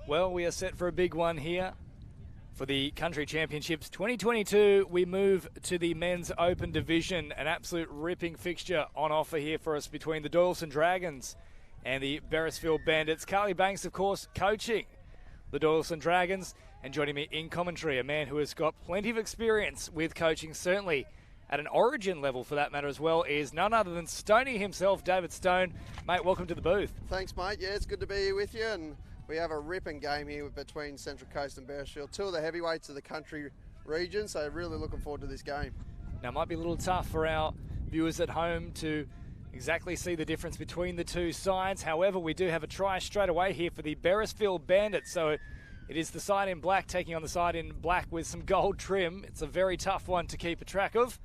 Well, we are set for a big one here. For the Country Championships 2022, we move to the Men's Open Division. An absolute ripping fixture on offer here for us between the Doyalson Dragons and the Beresfield Bandits. Carly Banks, of course, coaching the Doyalson Dragons. And joining me in commentary, a man who has got plenty of experience with coaching, certainly at an origin level for that matter as well, is none other than Stoney himself, David Stone. Mate, welcome to the booth. Thanks, mate. Yeah, it's good to be here with you. And we have a ripping game here between Central Coast and Beresfield, two of the heavyweights of the country region, so really looking forward to this game. Now, it might be a little tough for our viewers at home to exactly see the difference between the two sides. However, we do have a try straight away here for the Beresfield Bandits. So it is the side in black taking on the side in black with some gold trim. It's a very tough one to keep a track of.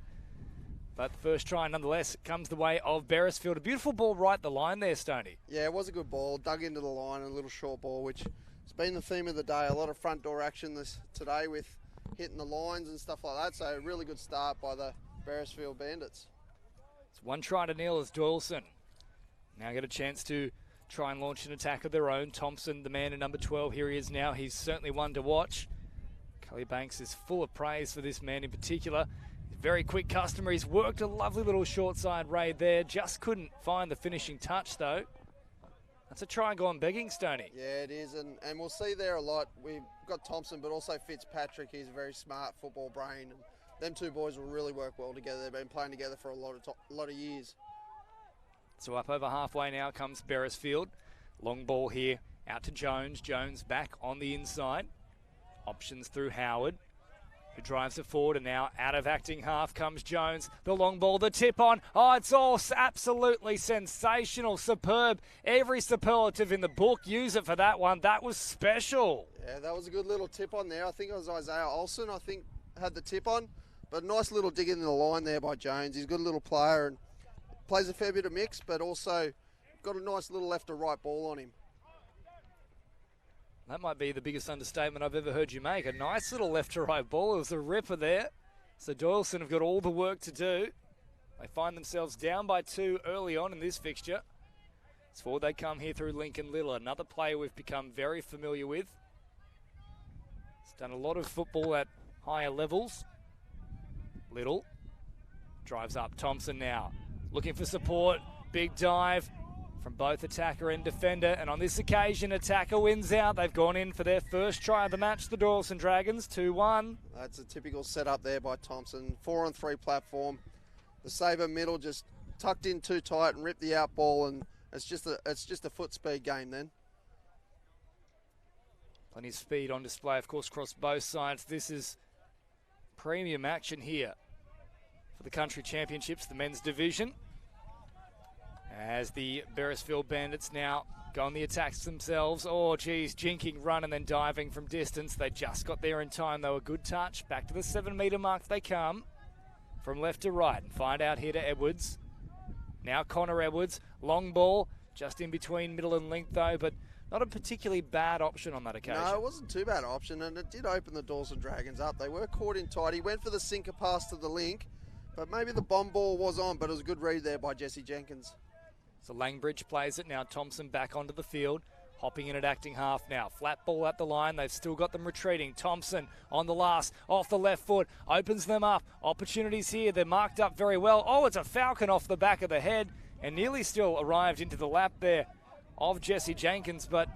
But the first try, nonetheless, comes the way of Beresfield. A beautiful ball right the line there, Stoney. Yeah, it was a good ball. Dug into the line, a little short ball, which has been the theme of the day. A lot of front door action today with hitting the lines and stuff like that. So a really good start by the Beresfield Bandits. It's one try to nil as Doyalson now get a chance to try and launch an attack of their own. Thompson, the man in number 12, here he is now. He's certainly one to watch. Kelly Banks is full of praise for this man in particular. Very quick customer. He's worked a lovely little short side raid there. Just couldn't find the finishing touch, though. That's a try gone begging, Stoney. Yeah, it is. And we'll see there a lot. We've got Thompson, but also Fitzpatrick. He's a very smart football brain. And them two boys will really work well together. They've been playing together for a lot of years. So up over halfway now comes Beresfield. Long ball here out to Jones. Jones back on the inside. Options through Howard, who drives it forward, and now out of acting half comes Jones. The long ball, the tip on. Oh, it's all absolutely sensational, superb. Every superlative in the book, use it for that one. That was special. Yeah, that was a good little tip on there. I think it was Isaiah Olsen, had the tip on. But a nice little dig in the line there by Jones. He's a good little player and plays a fair bit of mix, but also got a nice little left to right ball on him. That might be the biggest understatement I've ever heard you make. A nice little left to right ball. It was a ripper there. So Doyalson have got all the work to do. They find themselves down by 2 early on in this fixture. It's forward they come here through Lincoln Little, another player we've become very familiar with. He's done a lot of football at higher levels. Little drives up. Thompson now looking for support. Big dive from both attacker and defender, and on this occasion attacker wins out. They've gone in for their first try of the match, the Doyalson Dragons, 2-1. That's a typical setup there by Thompson. 4-on-3 platform. The saver middle just tucked in too tight and ripped the out ball, and it's just a foot speed game then. Plenty of speed on display, of course, across both sides. This is premium action here for the Country Championships, the men's division, as the Beresfield Bandits now go on the attacks themselves. Oh, geez, jinking run and then diving from distance. They just got there in time, though. A good touch. Back to the 7-metre mark they come. From left to right. And find out here to Edwards. Now Connor Edwards. Long ball. Just in between middle and length, though, but not a particularly bad option on that occasion. No, it wasn't too bad option, and it did open the Doyalson Dragons up. They were caught in tight. He went for the sinker pass to the link, but maybe the bomb ball was on, but it was a good read there by Jesse Jenkins. So Langbridge plays it now. Thompson back onto the field. Hopping in at acting half now. Flat ball at the line. They've still got them retreating. Thompson on the last. Off the left foot. Opens them up. Opportunities here. They're marked up very well. Oh, it's a falcon off the back of the head. And nearly still arrived into the lap there of Jesse Jenkins. But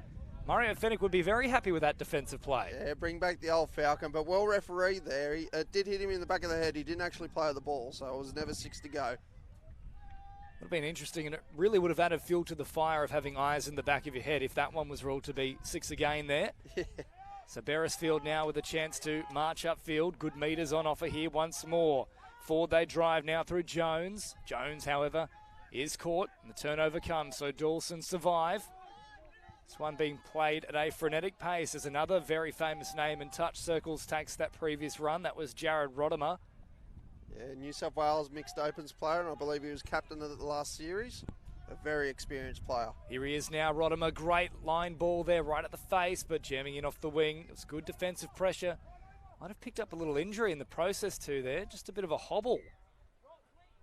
Mario Fennick would be very happy with that defensive play. Yeah, bring back the old falcon. But well refereed there. It did hit him in the back of the head. He didn't actually play the ball. So it was never 6 to go. Would have been interesting, and it really would have added fuel to the fire of having eyes in the back of your head if that one was ruled to be 6 again there. Yeah. So Beresfield now with a chance to march upfield. Good metres on offer here once more. Forward they drive now through Jones. Jones, however, is caught, and the turnover comes, so Doyalson survive. This one being played at a frenetic pace as another very famous name in touch circles takes that previous run. That was Jared Rodimer. Yeah, New South Wales mixed opens player, and I believe he was captain of the last series. A very experienced player. Here he is now, Rodimer. Great line ball there right at the face, but jamming in off the wing. It was good defensive pressure. Might have picked up a little injury in the process too there. Just a bit of a hobble.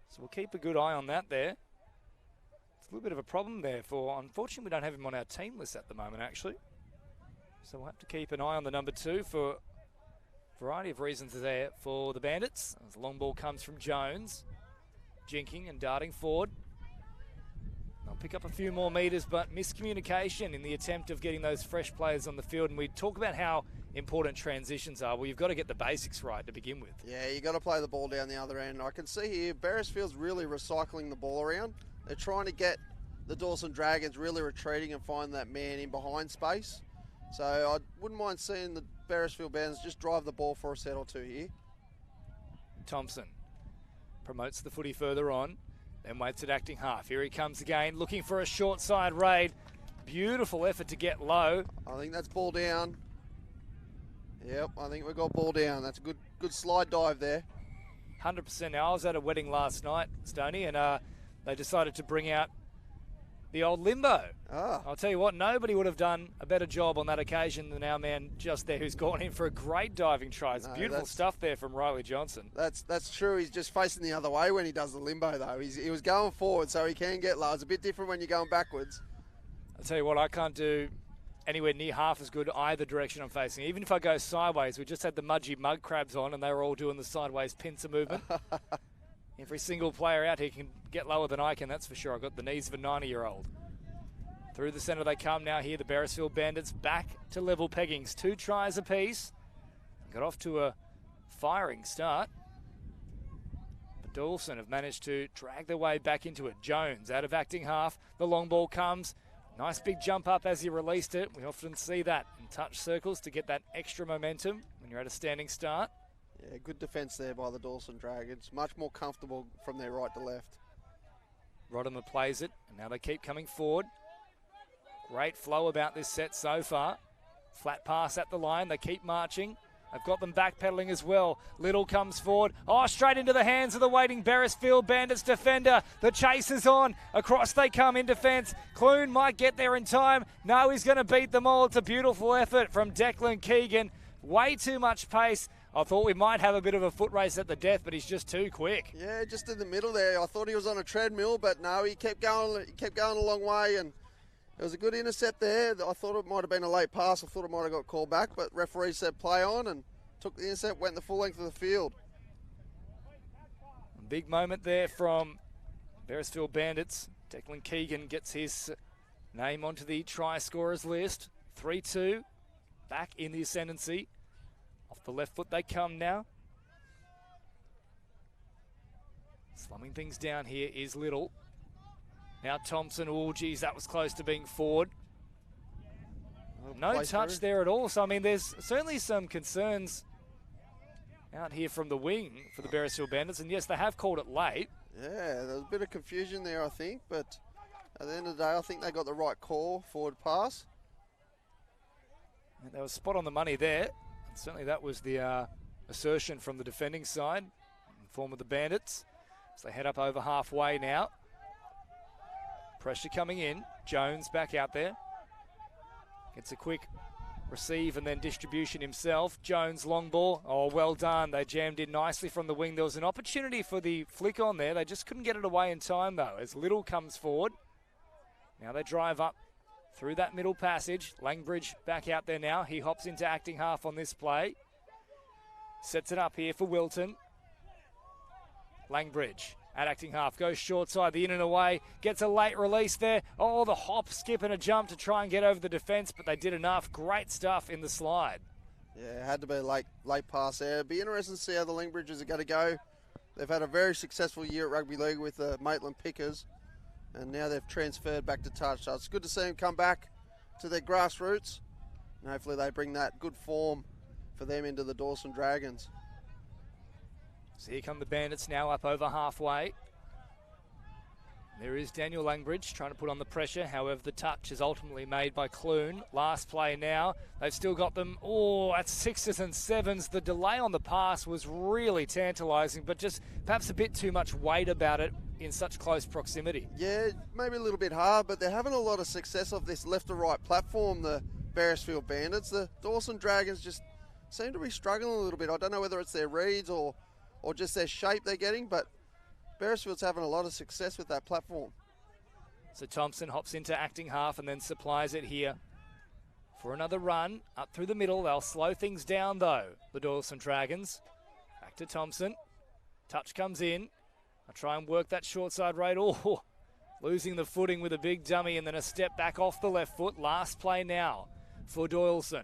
So we'll keep a good eye on that there. It's a little bit of a problem there for, unfortunately we don't have him on our team list at the moment actually. So we'll have to keep an eye on the number 2 for a variety of reasons there for the Bandits. As the long ball comes from Jones, jinking and darting forward. They'll pick up a few more metres, but miscommunication in the attempt of getting those fresh players on the field. And we talk about how important transitions are. Well, you've got to get the basics right to begin with. Yeah, you got to play the ball down the other end. I can see here, Beresfield's really recycling the ball around. They're trying to get the Doyalson Dragons really retreating and find that man in behind space. So I wouldn't mind seeing the Beresfield Bandits just drive the ball for a set or two here. Thompson promotes the footy further on, then waits at acting half. Here he comes again, looking for a short side raid. Beautiful effort to get low. I think that's ball down. Yep, I think we've got ball down. That's a good slide dive there. 100%. Now, I was at a wedding last night, Stoney, and they decided to bring out the old limbo. I'll tell you what, nobody would have done a better job on that occasion than our man just there, who's gone in for a great diving try. It's beautiful stuff there from Riley Johnson. That's true. He's just facing the other way when he does the limbo, though. He was going forward, so he can get low. It's a bit different when you're going backwards. I'll tell you what, I can't do anywhere near half as good either direction I'm facing. Even if I go sideways, we just had the Mudgee mug crabs on, and they were all doing the sideways pincer movement. Every single player out here can get lower than I can, that's for sure. I've got the knees of a 90-year-old. Through the centre they come now here, the Beresfield Bandits back to level peggings. 2 tries apiece. Got off to a firing start. But Doyalson have managed to drag their way back into it. Jones out of acting half. The long ball comes. Nice big jump up as he released it. We often see that in touch circles to get that extra momentum when you're at a standing start. Yeah, good defence there by the Doyalson Dragons. Much more comfortable from their right to left. Rodimer plays it, and now they keep coming forward. Great flow about this set so far. Flat pass at the line, they keep marching. They've got them backpedaling as well. Little comes forward. Oh, straight into the hands of the waiting Beresfield Bandits defender. The chase is on. Across they come in defence. Clune might get there in time. No, he's going to beat them all. It's a beautiful effort from Declan Keegan. Way too much pace. I thought we might have a bit of a foot race at the death, but he's just too quick. Yeah, just in the middle there. I thought he was on a treadmill, but no, he kept going a long way, and it was a good intercept there. I thought it might have been a late pass. I thought it might have got called back, but referee said play on and took the intercept, went the full length of the field. A big moment there from Beresfield Bandits. Declan Keegan gets his name onto the try scorers list. 3-2, back in the ascendancy. Off the left foot they come now. Slumming things down here is Little. Now Thompson, oh geez, that was close to being forward. No touch there at all. So, I mean, there's certainly some concerns out here from the wing for the Beresfield Bandits. And yes, they have called it late. Yeah, there was a bit of confusion there, I think. But at the end of the day, I think they got the right call, forward pass. And they were spot on the money there. And certainly that was the assertion from the defending side in the form of the Bandits. So they head up over halfway now. Pressure coming in. Jones back out there. Gets a quick receive and then distribution himself. Jones, long ball. Oh, well done. They jammed in nicely from the wing. There was an opportunity for the flick on there. They just couldn't get it away in time, though, as Little comes forward. Now they drive up through that middle passage. Langbridge back out there now. He hops into acting half on this play. Sets it up here for Wilton. Langbridge at acting half, goes short side, the in and away, gets a late release there. Oh, the hop, skip and a jump to try and get over the defence, but they did enough. Great stuff in the slide. Yeah, it had to be a late pass there. It'd be interesting to see how the Langbridges are going to go. They've had a very successful year at Rugby League with the Maitland Pickers, and now they've transferred back to touch. So it's good to see them come back to their grassroots, and hopefully they bring that good form for them into the Doyalson Dragons. So here come the Bandits now up over halfway. There is Daniel Langbridge trying to put on the pressure. However, the touch is ultimately made by Clune. Last play now. They've still got them. Oh, at 6s and 7s. The delay on the pass was really tantalising, but just perhaps a bit too much weight about it in such close proximity. Yeah, maybe a little bit hard, but they're having a lot of success off this left to right platform, the Beresfield Bandits. The Doyalson Dragons just seem to be struggling a little bit. I don't know whether it's their reads or just their shape they're getting, but Beresfield's having a lot of success with that platform. So Thompson hops into acting half and then supplies it here for another run. Up through the middle. They'll slow things down, though, the Doyalson Dragons. Back to Thompson. Touch comes in. I'll try and work that short side raid. Oh, losing the footing with a big dummy and then a step back off the left foot. Last play now for Doyalson.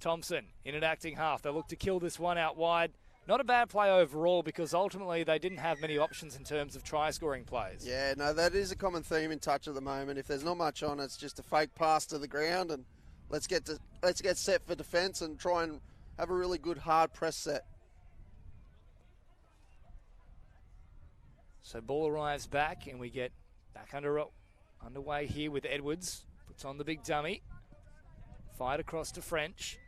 Thompson in an acting half. They look to kill this one out wide. Not a bad play overall because ultimately they didn't have many options in terms of try-scoring plays. Yeah, no, that is a common theme in touch at the moment. If there's not much on, it's just a fake pass to the ground and let's get set for defence and try and have a really good hard press set. So ball arrives back and we get back underway here with Edwards. Puts on the big dummy. Fired across to French.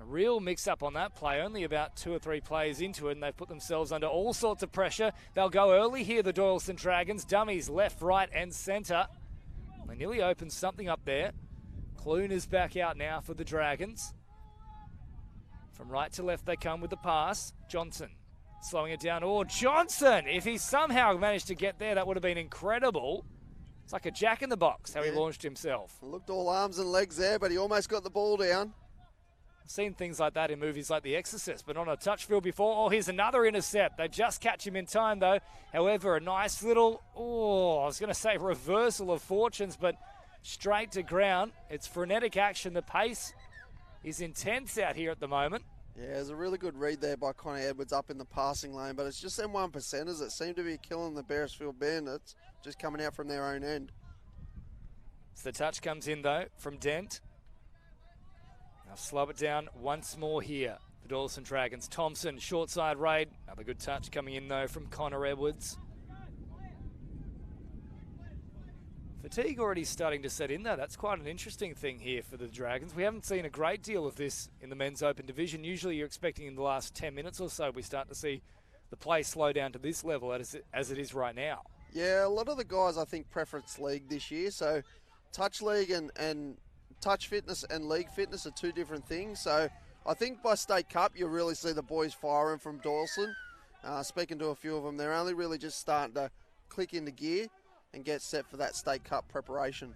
A real mix-up on that play, only about 2 or 3 plays into it, and they've put themselves under all sorts of pressure. They'll go early here, the Doyalson Dragons. Dummies left, right, and centre. They nearly opened something up there. Clune is back out now for the Dragons. From right to left they come with the pass. Johnson slowing it down. Oh, Johnson! If he somehow managed to get there, that would have been incredible. It's like a jack-in-the-box how he launched himself. Looked all arms and legs there, but he almost got the ball down. I've seen things like that in movies like The Exorcist, but on a touch field before. Oh, here's another intercept. They just catch him in time, though. However, a nice little, I was going to say reversal of fortunes, but straight to ground. It's frenetic action. The pace is intense out here at the moment. Yeah, there's a really good read there by Connor Edwards up in the passing lane, but it's just them 1%ers that seem to be killing the Beresfield Bandits, just coming out from their own end. So the touch comes in, though, from Dent. Now slow it down once more here. The Doyalson Dragons. Thompson, short side raid. Another good touch coming in, though, from Connor Edwards. Fatigue already starting to set in, though. That's quite an interesting thing here for the Dragons. We haven't seen a great deal of this in the men's open division. Usually you're expecting in the last 10 minutes or so we start to see the play slow down to this level as it is right now. Yeah, a lot of the guys, I think, preference league this year. So touch league and touch fitness and league fitness are 2 different things. So I think by State Cup, you'll really see the boys firing from Doyalson. Speaking to a few of them, they're only really just starting to click into gear and get set for that State Cup preparation.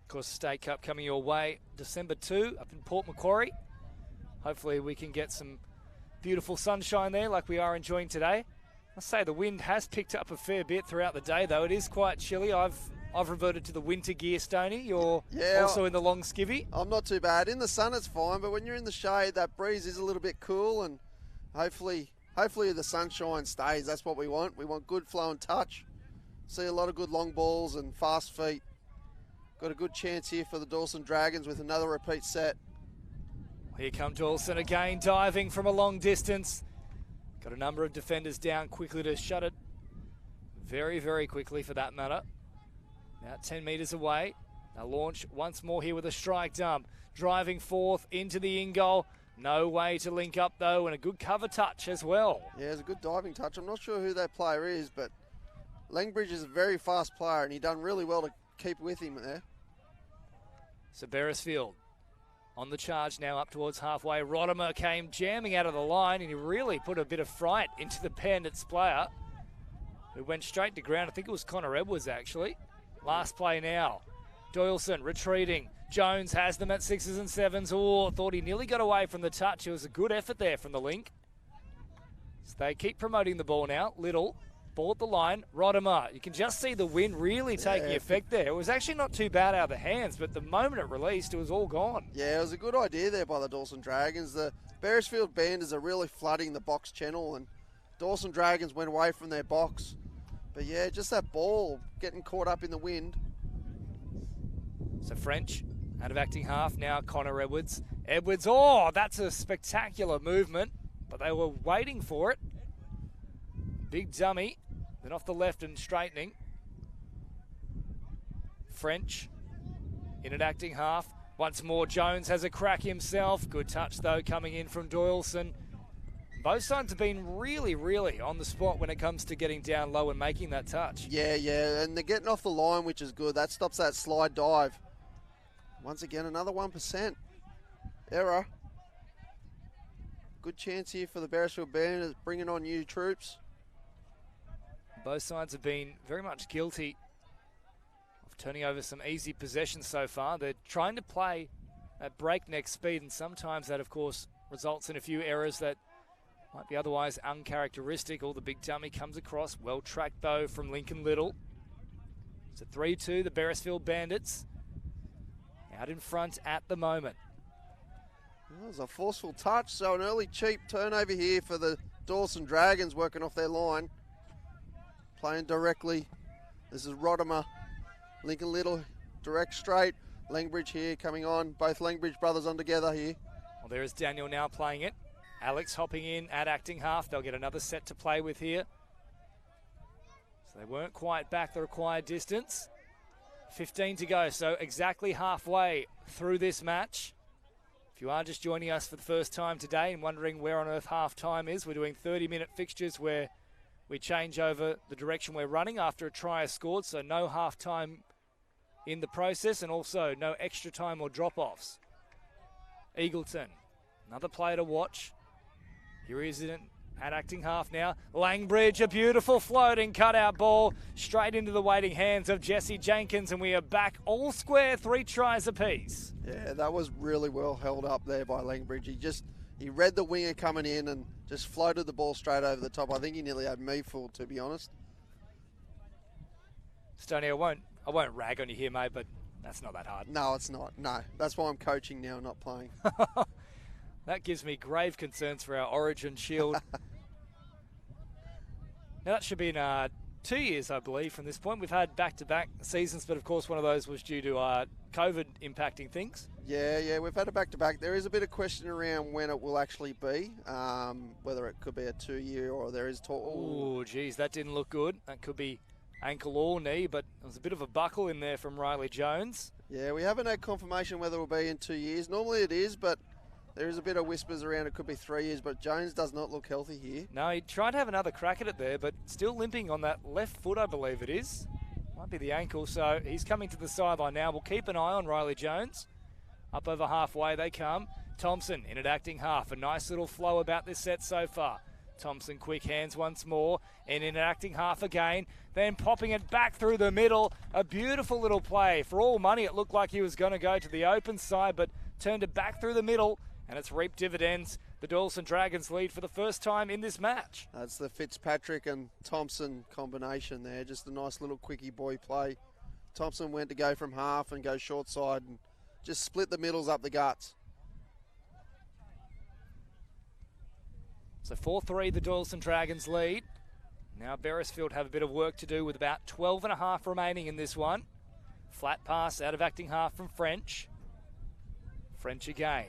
Of course, the State Cup coming your way December 2 up in Port Macquarie. Hopefully we can get some beautiful sunshine there like we are enjoying today. I say the wind has picked up a fair bit throughout the day, though. It is quite chilly. I've reverted to the winter gear, Stoney. You're also in the long skivvy. I'm not too bad. In the sun, it's fine, but when you're in the shade, that breeze is a little bit cool, and hopefully the sunshine stays. That's what we want. We want good flow and touch. See a lot of good long balls and fast feet. Got a good chance here for the Doyalson Dragons with another repeat set. Here come Doyalson again, diving from a long distance. Got a number of defenders down quickly to shut it. Very, very quickly for that matter. Now 10 metres away. They'll launch once more here with a strike dump. Driving forth into the in-goal. No way to link up though, and a good cover touch as well. Yeah, it's a good diving touch. I'm not sure who that player is, but Langbridge is a very fast player and he done really well to keep with him there. So Beresfield on the charge now up towards halfway. Rodimer came jamming out of the line and he really put a bit of fright into the Bandits player who went straight to ground. I think it was Connor Edwards actually. Last play now. Doyalson retreating. Jones has them at 6s and 7s. Oh, thought he nearly got away from the touch. It was a good effort there from the link. So they keep promoting the ball now. Little ball at the line. Rodimer. You can just see the wind really taking effect there. It was actually not too bad out of the hands, but the moment it released, it was all gone. Yeah, it was a good idea there by the Doyalson Dragons. The Beresfield Bandits are really flooding the box channel, and Doyalson Dragons went away from their box. But yeah, just that ball getting caught up in the wind. So French out of acting half now. Connor Edwards. Edwards, oh, that's a spectacular movement, but they were waiting for it. Big dummy, then off the left and straightening. French in an acting half. Once more, Jones has a crack himself. Good touch, though, coming in from Doyalson. Both sides have been really, really on the spot when it comes to getting down low and making that touch. Yeah, and they're getting off the line, which is good. That stops that slide dive. Once again, another 1% error. Good chance here for the Beresfield Bandits, bringing on new troops. Both sides have been very much guilty of turning over some easy possessions so far. They're trying to play at breakneck speed, and sometimes that, of course, results in a few errors that might be otherwise uncharacteristic. All the big dummy comes across. Well tracked, though, from Lincoln Little. It's a 3-2, the Beresfield Bandits out in front at the moment. That was a forceful touch, so an early cheap turnover here for the Doyalson Dragons working off their line. Playing directly. This is Rodimer. Lincoln Little, direct straight. Langbridge here coming on. Both Langbridge brothers on together here. Well, there is Daniel now playing it. Alex hopping in at acting half. They'll get another set to play with here. So they weren't quite back the required distance. 15 to go, so exactly halfway through this match. If you are just joining us for the first time today and wondering where on earth half-time is, we're doing 30-minute fixtures where we change over the direction we're running after a try is scored, so no half-time in the process and also no extra time or drop-offs. Eagleton, another player to watch. Here he is at acting half now. Langbridge, a beautiful floating cutout ball straight into the waiting hands of Jesse Jenkins, and we are back all square, 3 tries apiece. Yeah, that was really well held up there by Langbridge. He read the winger coming in and just floated the ball straight over the top. I think he nearly had me fooled, to be honest. Stoney, I won't rag on you here, mate, but that's not that hard. No, it's not. No, that's why I'm coaching now, not playing. That gives me grave concerns for our Origin Shield. Now, that should be in 2 years, I believe, from this point. We've had back-to-back seasons, but, of course, one of those was due to COVID impacting things. Yeah, we've had a back-to-back. There is a bit of question around when it will actually be, whether it could be a 2-year or there is talk. Oh, geez, that didn't look good. That could be ankle or knee, but there was a bit of a buckle in there from Riley Jones. Yeah, we haven't had confirmation whether it will be in 2 years. Normally it is, but there is a bit of whispers around it could be 3 years, but Jones does not look healthy here. No, he tried to have another crack at it there, but still limping on that left foot, I believe it is. Might be the ankle, so he's coming to the sideline now. We'll keep an eye on Riley Jones. Up over halfway they come. Thompson in at acting half. A nice little flow about this set so far. Thompson quick hands once more and in at acting half again. Then popping it back through the middle. A beautiful little play. For all money, it looked like he was going to go to the open side, but turned it back through the middle, and it's reaped dividends. The Doyalson Dragons lead for the first time in this match. That's the Fitzpatrick and Thompson combination there. Just a nice little quickie boy play. Thompson went to go from half and go short side and just split the middles up the guts. So 4-3, the Doyalson Dragons lead. Now Beresfield have a bit of work to do with about 12 and a half remaining in this one. Flat pass out of acting half from French. French again.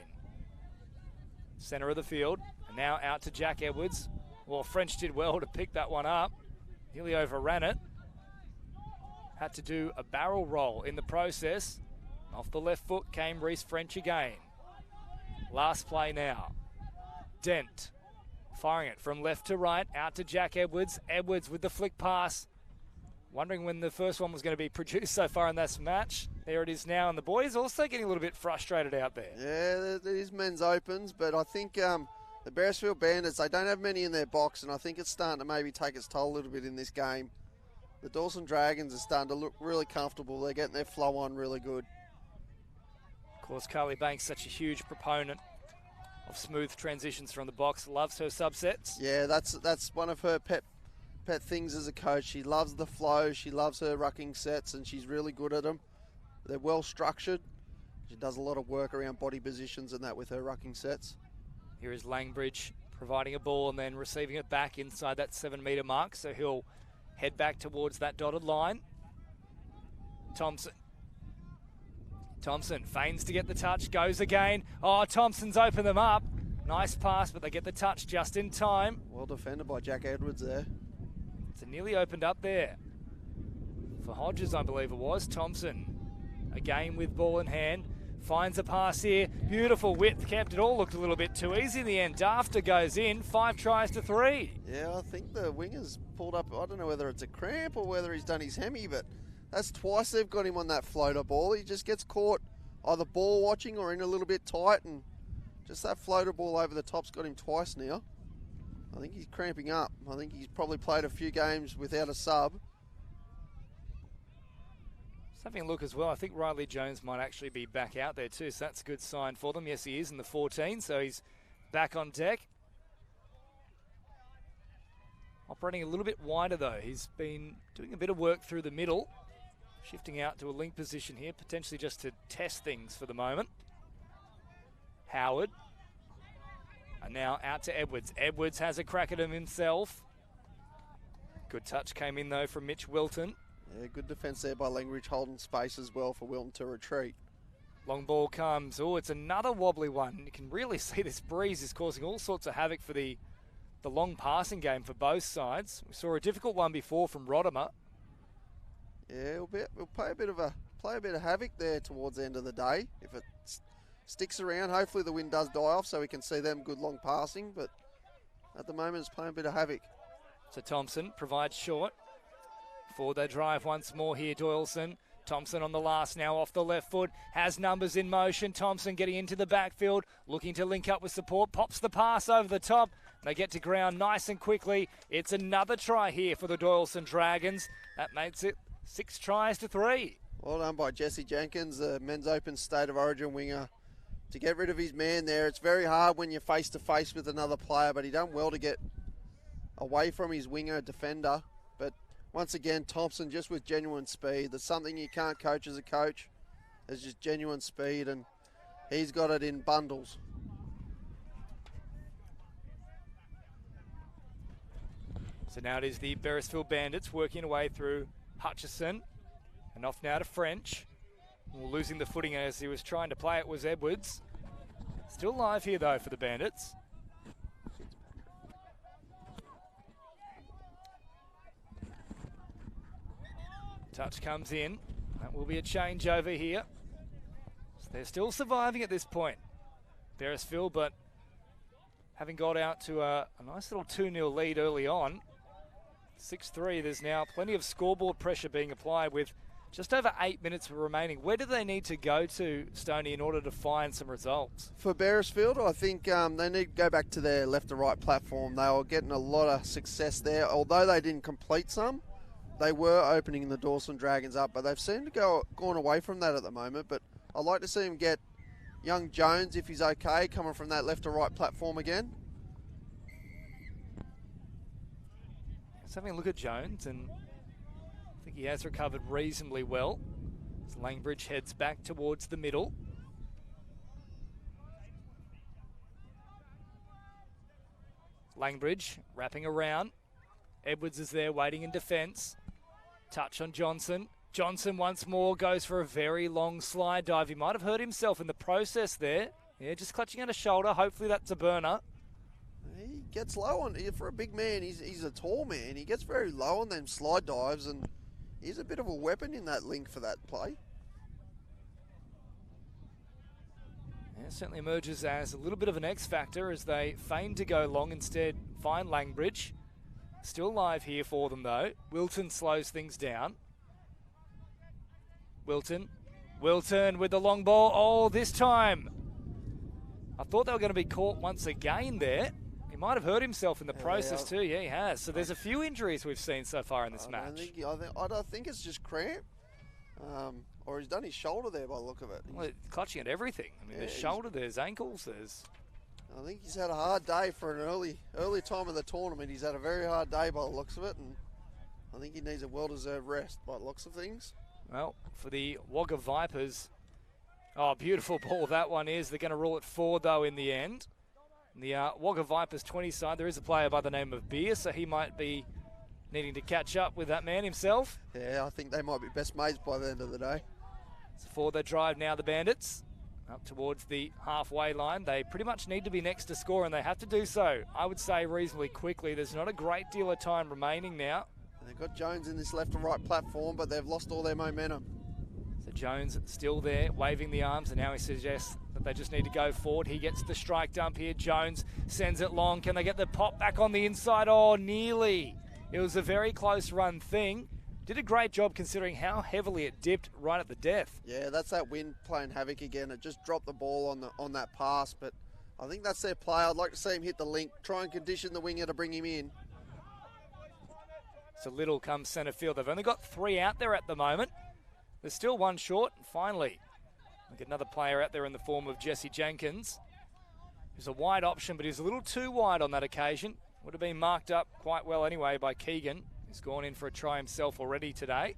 Centre of the field. And now out to Jack Edwards. Well, French did well to pick that one up. Nearly overran it. Had to do a barrel roll in the process. Off the left foot came Reese French again. Last play now. Dent. Firing it from left to right, out to Jack Edwards. Edwards with the flick pass. Wondering when the first one was going to be produced so far in this match. There it is now, and the boys also getting a little bit frustrated out there. Yeah, there is men's opens, but I think the Beresfield Bandits, they don't have many in their box, and I think it's starting to maybe take its toll a little bit in this game. The Doyalson Dragons are starting to look really comfortable. They're getting their flow on really good. Of course, Carly Banks, such a huge proponent of smooth transitions from the box, loves her subsets. Yeah, that's one of her pet things as a coach. She loves the flow, she loves her rucking sets, and she's really good at them. They're well structured. She does a lot of work around body positions and that with her rucking sets. Here is Langbridge providing a ball and then receiving it back inside that 7-metre mark, so he'll head back towards that dotted line. Thompson feigns to get the touch, goes again. Oh, Thompson's opened them up. Nice pass, but they get the touch just in time. Well defended by Jack Edwards there. It's nearly opened up there. For Hodges, I believe it was. Thompson, again with ball in hand, finds a pass here. Beautiful width kept. It all looked a little bit too easy in the end. Dafter goes in, 5 tries to 3. Yeah, I think the winger's pulled up. I don't know whether it's a cramp or whether he's done his hemi, but that's twice they've got him on that floater ball. He just gets caught either ball watching or in a little bit tight, and just that floater ball over the top's got him twice now. I think he's cramping up. I think he's probably played a few games without a sub. Let's having a look as well. I think Riley Jones might actually be back out there too, so that's a good sign for them. Yes, he is in the 14, so he's back on deck. Operating a little bit wider though. He's been doing a bit of work through the middle. Shifting out to a link position here, potentially just to test things for the moment. Howard. And now out to Edwards. Edwards has a crack at him himself. Good touch came in though from Mitch Wilton. Yeah, good defence there by Langridge, holding space as well for Wilton to retreat. Long ball comes. Oh, it's another wobbly one. You can really see this breeze is causing all sorts of havoc for the long passing game for both sides. We saw a difficult one before from Rodimer. Yeah, we'll play a bit of havoc there towards the end of the day. If it sticks around, hopefully the wind does die off so we can see them good long passing, but at the moment it's playing a bit of havoc. So Thompson provides short. Forward they drive once more here, Doyalson. Thompson on the last now off the left foot, has numbers in motion. Thompson getting into the backfield, looking to link up with support, pops the pass over the top. They get to ground nice and quickly. It's another try here for the Doyalson Dragons. That makes it 6 tries to 3. Well done by Jesse Jenkins, the men's open state of origin winger, to get rid of his man there. It's very hard when you're face to face with another player, but he done well to get away from his winger defender. But once again, Thompson just with genuine speed. There's something you can't coach as a coach. It's just genuine speed, and he's got it in bundles. So now it is the Beresfield Bandits working away through Hutchison. And off now to French. Well, losing the footing as he was trying to play it was Edwards. Still live here though for the Bandits. Touch comes in. That will be a change over here. So they're still surviving at this point, Beresfield, but having got out to a nice little 2-0 lead early on. 6-3, there's now plenty of scoreboard pressure being applied with just over 8 minutes remaining. Where do they need to go to, Stoney, in order to find some results? For Beresfield, I think they need to go back to their left to right platform. They were getting a lot of success there. Although they didn't complete some, they were opening the Doyalson Dragons up, but they've seemed to gone away from that at the moment. But I'd like to see him get young Jones, if he's okay, coming from that left to right platform again. Let's have a look at Jones, and I think he has recovered reasonably well. As Langbridge heads back towards the middle. Langbridge wrapping around. Edwards is there waiting in defence. Touch on Johnson. Johnson once more goes for a very long slide dive. He might have hurt himself in the process there. Yeah, just clutching at a shoulder. Hopefully that's a burner. He gets low on, for a big man, he's a tall man. He gets very low on them slide dives, and he's a bit of a weapon in that link for that play. Yeah, certainly emerges as a little bit of an X factor as they feign to go long, instead find Langbridge. Still live here for them though. Wilton slows things down. Wilton with the long ball. Oh, this time I thought they were going to be caught once again there. He might have hurt himself in the process too. Yeah, he has. So there's a few injuries we've seen so far in this match. I don't think it's just cramp. Or he's done his shoulder there by the look of it. Well, clutching at everything. I mean, there's shoulder, there's ankles, there's... I think he's had a hard day for an early time of the tournament. He's had a very hard day by the looks of it, and I think he needs a well-deserved rest by the looks of things. Well, for the Wagga Vipers, oh, beautiful ball that one is. They're going to rule it 4, though, in the end. In the Wagga Vipers 20 side, there is a player by the name of Beer, so he might be needing to catch up with that man himself. Yeah, I think they might be best mates by the end of the day. So forward they drive now, the Bandits. Up towards the halfway line. They pretty much need to be next to score, and they have to do so, I would say, reasonably quickly. There's not a great deal of time remaining now. And they've got Jones in this left and right platform, but they've lost all their momentum. So Jones still there, waving the arms, and now he suggests that they just need to go forward. He gets the strike dump here. Jones sends it long. Can they get the pop back on the inside? Oh, nearly. It was a very close run thing. Did a great job considering how heavily it dipped right at the death. Yeah, that's that wind playing havoc again. It just dropped the ball on that pass, but I think that's their play. I'd like to see him hit the link, try and condition the winger to bring him in. So Little comes centre field. They've only got 3 out there at the moment. There's still one short. And finally, we get another player out there in the form of Jesse Jenkins, who's a wide option, but he's a little too wide on that occasion. Would have been marked up quite well anyway by Keegan. He's gone in for a try himself already today.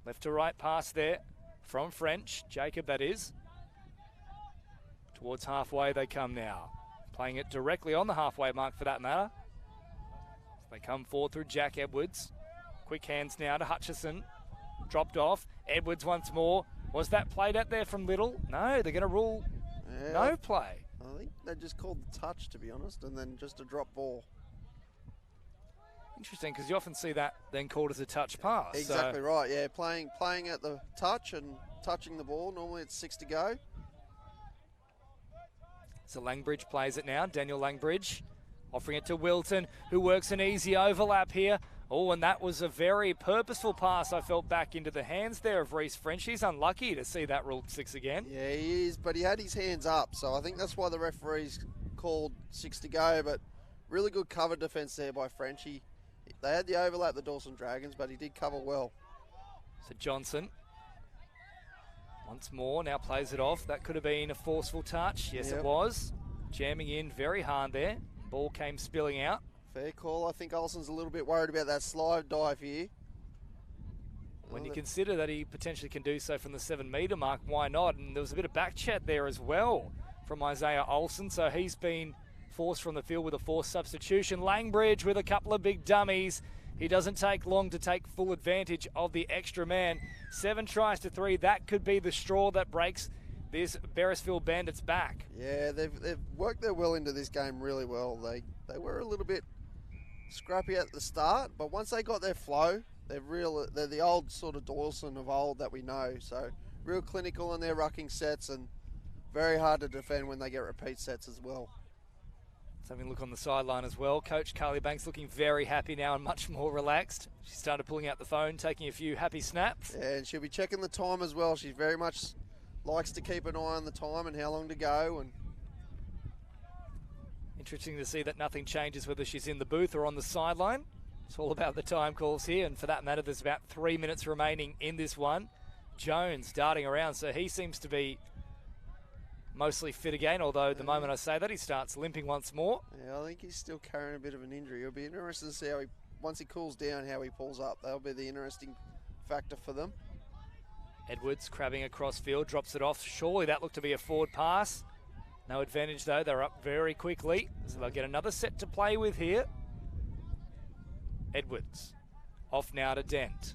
Left to right pass there from French. Jacob, that is. Towards halfway they come now. Playing it directly on the halfway mark for that matter. They come forward through Jack Edwards. Quick hands now to Hutchison. Dropped off. Edwards once more. Was that played out there from Little? No, they're going to rule no play. I think they just called the touch, to be honest, and then just a drop ball. Interesting, because you often see that then called as a touch pass. Exactly right, yeah. Playing at the touch and touching the ball. Normally it's 6 to go. So Langbridge plays it now. Daniel Langbridge offering it to Wilton, who works an easy overlap here. Oh, and that was a very purposeful pass, I felt, back into the hands there of Reece French. He's unlucky to see that ruled 6 again. Yeah, he is, but he had his hands up, so I think that's why the referees called 6 to go, but really good cover defence there by French. They had the overlap, the Doyalson Dragons, but he did cover well. So Johnson, once more, now plays it off. That could have been a forceful touch. Yes, It was. Jamming in very hard there. Ball came spilling out. Fair call. I think Olsen's a little bit worried about that slide dive here. When you consider that he potentially can do so from the 7 metre mark, why not? And there was a bit of back chat there as well from Isaiah Olsen, so he's been forced from the field with a forced substitution. Langbridge with a couple of big dummies. He doesn't take long to take full advantage of the extra man. 7 tries to 3. That could be the straw that breaks this Beresfield Bandits back. Yeah, they've worked their will into this game really well. They were a little bit scrappy at the start, but once they got their flow, they're the old sort of Doyalson of old that we know. So real clinical in their rucking sets and very hard to defend when they get repeat sets as well. Let's have a look on the sideline as well. Coach Carly Banks looking very happy now and much more relaxed. She started pulling out the phone, taking a few happy snaps. Yeah, and she'll be checking the time as well. She very much likes to keep an eye on the time and how long to go. And interesting to see that nothing changes whether she's in the booth or on the sideline. It's all about the time calls here, and for that matter, there's about 3 minutes remaining in this one. Jones darting around, so he seems to be mostly fit again, although the moment I say that, he starts limping once more. Yeah, I think he's still carrying a bit of an injury. It'll be interesting to see how once he cools down, how he pulls up. That'll be the interesting factor for them. Edwards crabbing across field, drops it off. Surely that looked to be a forward pass. No advantage though, they're up very quickly, so they'll get another set to play with here. Edwards, off now to Dent.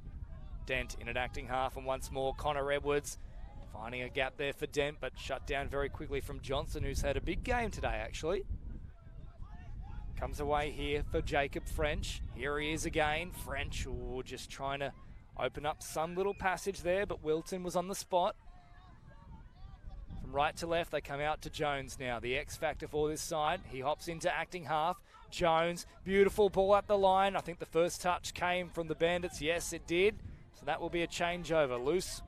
Dent in an acting half, and once more Connor Edwards finding a gap there for Dent, but shut down very quickly from Johnson, who's had a big game today actually. Comes away here for Jacob French. Here he is again. French, just trying to open up some little passage there, but Wilton was on the spot. From right to left, they come out to Jones now, the X factor for this side. He hops into acting half. Jones, beautiful ball at the line. I think the first touch came from the Bandits. Yes, it did. So that will be a changeover. Loose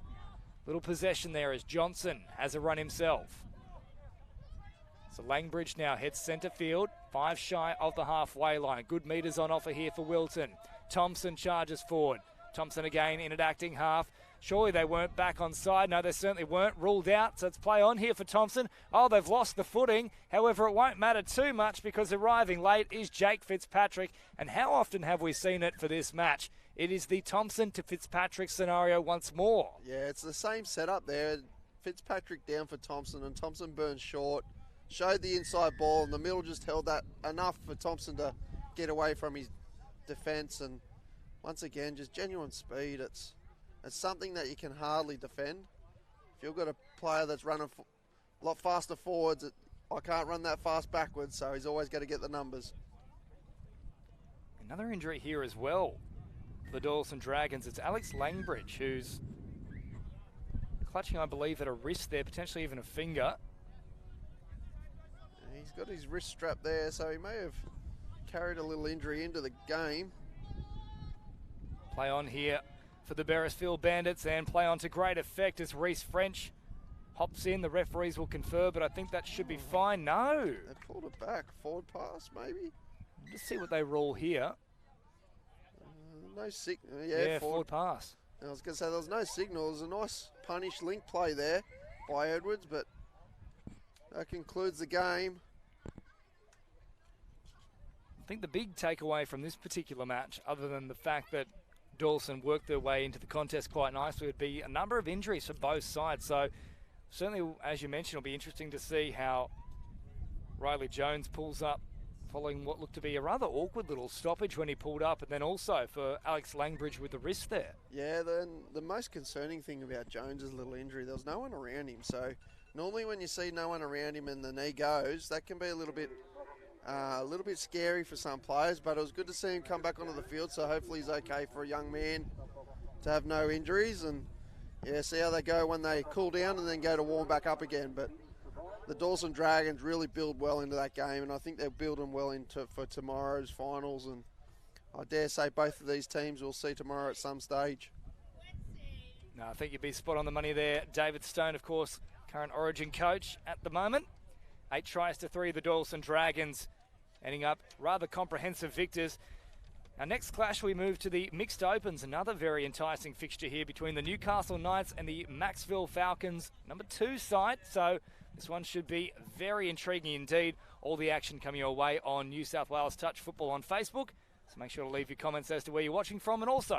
little possession there as Johnson has a run himself. So Langbridge now heads centre field, 5 shy of the halfway line. Good metres on offer here for Wilton. Thompson charges forward. Thompson again in an acting half. Surely they weren't back on side. No, they certainly weren't. Ruled out, so it's play on here for Thompson. Oh, they've lost the footing. However, it won't matter too much because arriving late is Jake Fitzpatrick. And how often have we seen it for this match? It is the Thompson to Fitzpatrick scenario once more. Yeah, it's the same setup there. Fitzpatrick down for Thompson, and Thompson burns short. Showed the inside ball, and the middle just held that enough for Thompson to get away from his defence. And once again, just genuine speed. It's something that you can hardly defend. If you've got a player that's running a lot faster forwards, I can't run that fast backwards, so he's always got to get the numbers. Another injury here as well for the Doyalson Dragons. It's Alex Langbridge, who's clutching, I believe, at a wrist there, potentially even a finger. He's got his wrist strap there, so he may have carried a little injury into the game. Play on here for the Beresfield Bandits, and play on to great effect as Reece French hops in. The referees will confer, but I think that should be fine. No. They pulled it back. Forward pass, maybe. Just see what they rule here. No sick. Yeah, forward pass. I was going to say there was no signal. It was a nice punish link play there by Edwards, but that concludes the game. I think the big takeaway from this particular match, other than the fact that Doyalson worked their way into the contest quite nicely, would be a number of injuries for both sides. So certainly, as you mentioned, it'll be interesting to see how Riley Jones pulls up following what looked to be a rather awkward little stoppage when he pulled up, and then also for Alex Langbridge with the wrist there. Yeah, the most concerning thing about Jones' little injury, there was no one around him. So normally when you see no one around him and the knee goes, that can be a little bit scary for some players, but it was good to see him come back onto the field, so hopefully he's okay for a young man to have no injuries, and yeah, see how they go when they cool down and then go to warm back up again. But the Doyalson Dragons really build well into that game, and I think they're building well for tomorrow's finals, and I dare say both of these teams we'll see tomorrow at some stage. No, I think you'd be spot on the money there. David Stone, of course, current Origin coach at the moment. 8 tries to 3, the Doyalson Dragons ending up rather comprehensive victors. Our next clash, we move to the Mixed Opens, another very enticing fixture here between the Newcastle Knights and the Maxville Falcons, number 2 side. So this one should be very intriguing indeed. All the action coming your way on New South Wales Touch Football on Facebook. So make sure to leave your comments as to where you're watching from, and also